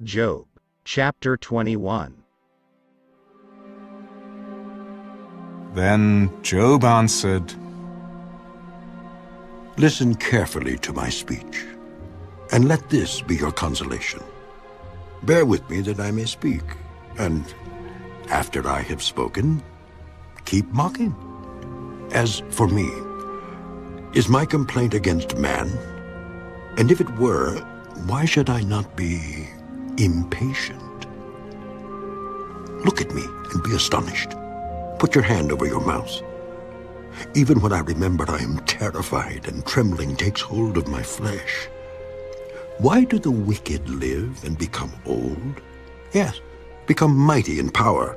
Job, chapter 21. Then Job answered, Listen carefully to my speech, and let this be your consolation. Bear with me that I may speak, and after I have spoken, keep mocking. As for me, is my complaint against man? And if it were, why should I not be impatient? Look at me and be astonished. Put your hand over your mouth. Even when I remember, I am terrified, and trembling takes hold of my flesh. Why do the wicked live and become old? Yes, become mighty in power.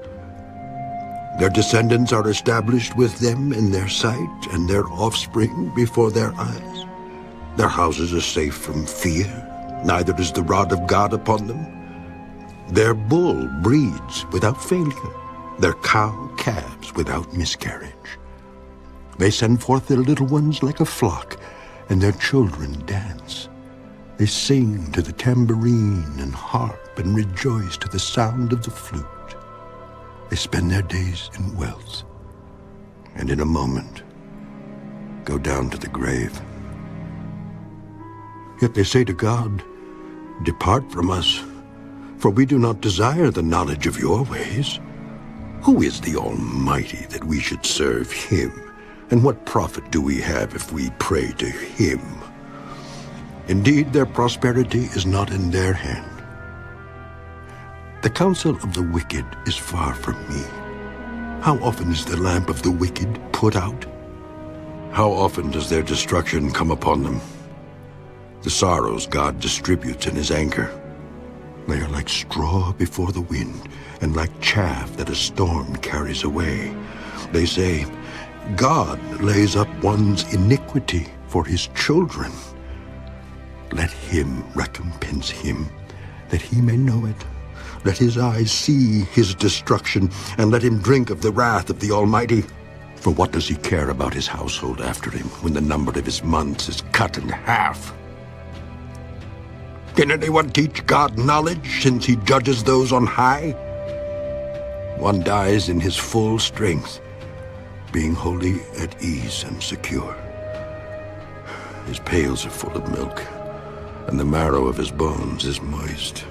Their descendants are established with them in their sight, and their offspring before their eyes. Their houses are safe from fear, neither is the rod of God upon them. Their bull breeds without failure, their cow calves without miscarriage. They send forth their little ones like a flock, and their children dance. They sing to the tambourine and harp, and rejoice to the sound of the flute. They spend their days in wealth, and in a moment go down to the grave. Yet they say to God, Depart from us, for we do not desire the knowledge of your ways. Who is the Almighty that we should serve him? And what profit do we have if we pray to him? Indeed, their prosperity is not in their hand. The counsel of the wicked is far from me. How often is the lamp of the wicked put out? How often does their destruction come upon them? The sorrows God distributes in his anger. They are like straw before the wind, and like chaff that a storm carries away. They say, God lays up one's iniquity for his children. Let him recompense him, that he may know it. Let his eyes see his destruction, and let him drink of the wrath of the Almighty. For what does he care about his household after him, when the number of his months is cut in half? Can anyone teach God knowledge, since he judges those on high? One dies in his full strength, being wholly at ease and secure. His pails are full of milk, and the marrow of his bones is moist.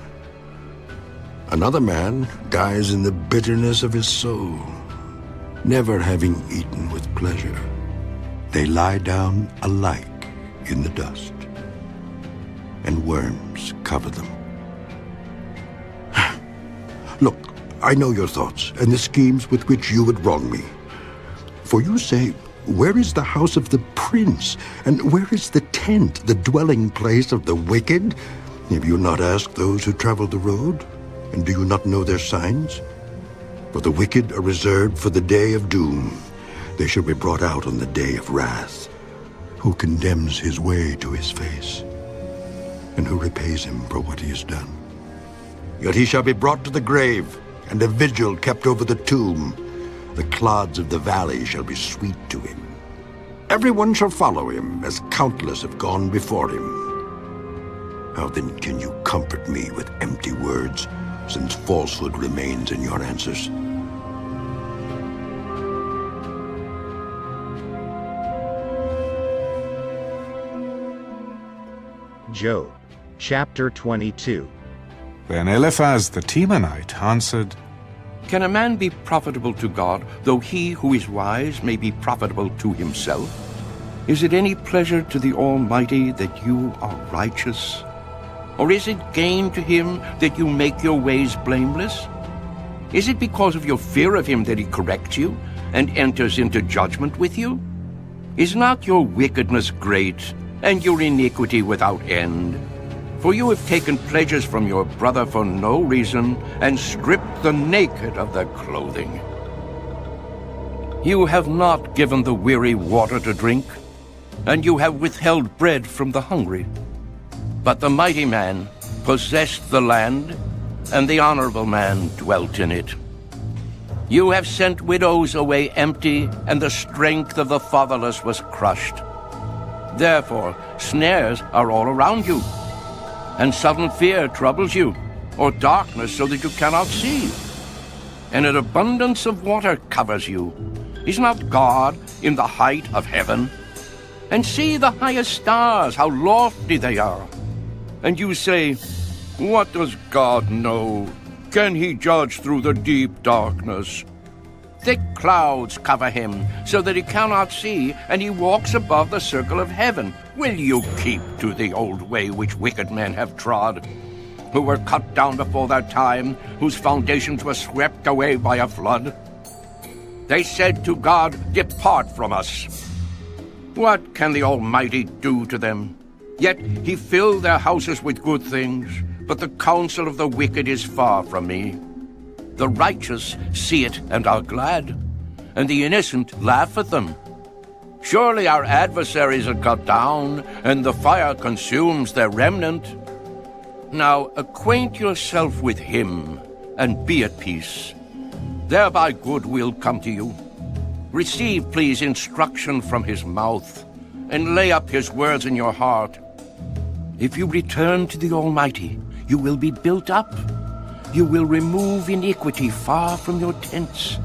Another man dies in the bitterness of his soul, never having eaten with pleasure. They lie down alike in the dust, and worms cover them. Look, I know your thoughts and the schemes with which you would wrong me. For you say, Where is the house of the prince? And where is the tent, the dwelling place of the wicked? Have you not asked those who travel the road? And do you not know their signs? For the wicked are reserved for the day of doom. They shall be brought out on the day of wrath. Who condemns his way to his face? And who repays him for what he has done? Yet he shall be brought to the grave, and a vigil kept over the tomb. The clods of the valley shall be sweet to him. Everyone shall follow him, as countless have gone before him. How then can you comfort me with empty words, since falsehood remains in your answers? Job, chapter 22. Then Eliphaz the Temanite answered, Can a man be profitable to God, though he who is wise may be profitable to himself? Is it any pleasure to the Almighty that you are righteous? Or is it gain to him that you make your ways blameless? Is it because of your fear of him that he corrects you and enters into judgment with you? Is not your wickedness great, and your iniquity without end? For you have taken pleasures from your brother for no reason, and stripped the naked of their clothing. You have not given the weary water to drink, and you have withheld bread from the hungry. But the mighty man possessed the land, and the honorable man dwelt in it. You have sent widows away empty, and the strength of the fatherless was crushed. Therefore snares are all around you, and sudden fear troubles you. or darkness so that you cannot see. And an abundance of water covers you. Is not God in the height of heaven? And see the highest stars, how lofty they are. And you say, what does God know? Can he judge through the deep darkness? Thick clouds cover him, so that he cannot see, and he walks above the circle of heaven. Will you keep to the old way which wicked men have trod, who were cut down before their time, whose foundations were swept away by a flood? They said to God, depart from us. What can the Almighty do to them? Yet he filled their houses with good things, but the counsel of the wicked is far from me. The righteous see it and are glad, and the innocent laugh at them. Surely our adversaries are cut down, and the fire consumes their remnant. Now acquaint yourself with him, and be at peace. Thereby good will come to you. Receive, please, instruction from his mouth, and lay up his words in your heart. If you return to the Almighty, you will be built up. You will remove iniquity far from your tents.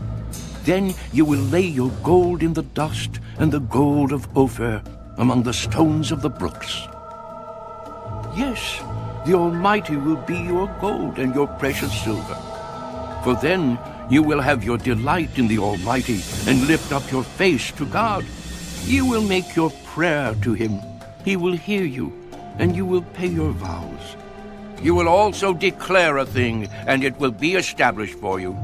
Then you will lay your gold in the dust, and the gold of Ophir among the stones of the brooks. Yes, the Almighty will be your gold and your precious silver. For then you will have your delight in the Almighty, and lift up your face to God. You will make your prayer to him. He will hear you, and you will pay your vows. You will also declare a thing, and it will be established for you.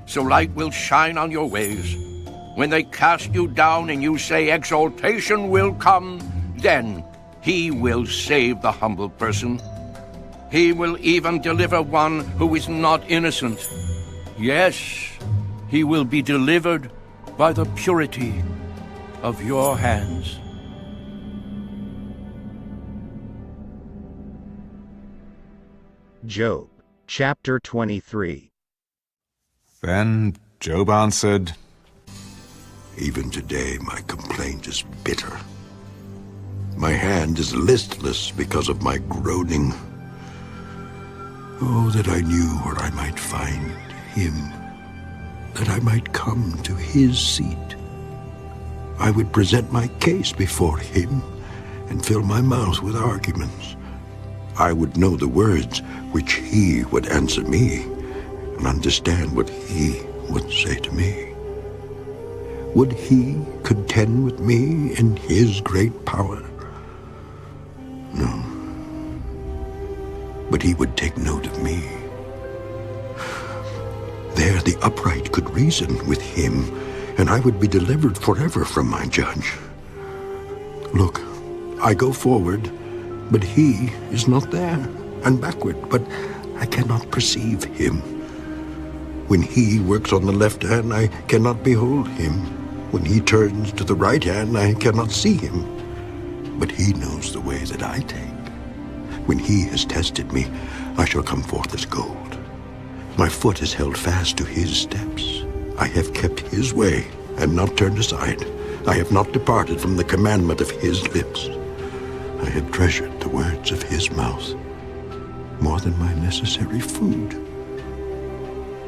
So light will shine on your ways. When they cast you down and you say, exaltation will come, then he will save the humble person. He will even deliver one who is not innocent. Yes, he will be delivered by the purity of your hands. Job, chapter 23. Then Job answered, Even today my complaint is bitter. My hand is listless because of my groaning. Oh, that I knew where I might find him, that I might come to his seat. I would present my case before him and fill my mouth with arguments. I would know the words which he would answer me and understand what he would say to me. Would he contend with me in his great power? No. But he would take note of me. There the upright could reason with him, and I would be delivered forever from my judge. Look, I go forward, but he is not there, and backward, but I cannot perceive him. When he works on the left hand, I cannot behold him. When he turns to the right hand, I cannot see him. But he knows the way that I take. When he has tested me, I shall come forth as gold. My foot is held fast to his steps. I have kept his way and not turned aside. I have not departed from the commandment of his lips. I have treasured the words of his mouth more than my necessary food.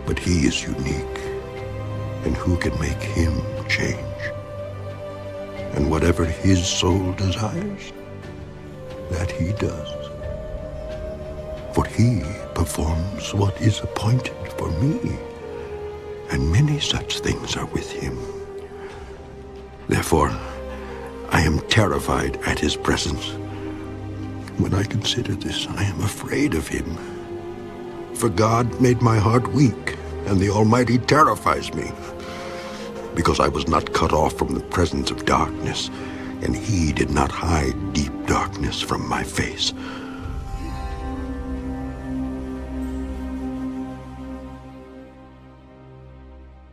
But he is unique, and who can make him change? And whatever his soul desires, that he does. For he performs what is appointed for me, and many such things are with him. Therefore, I am terrified at his presence. When I consider this, I am afraid of him. For God made my heart weak, and the Almighty terrifies me. Because I was not cut off from the presence of darkness, and he did not hide deep darkness from my face.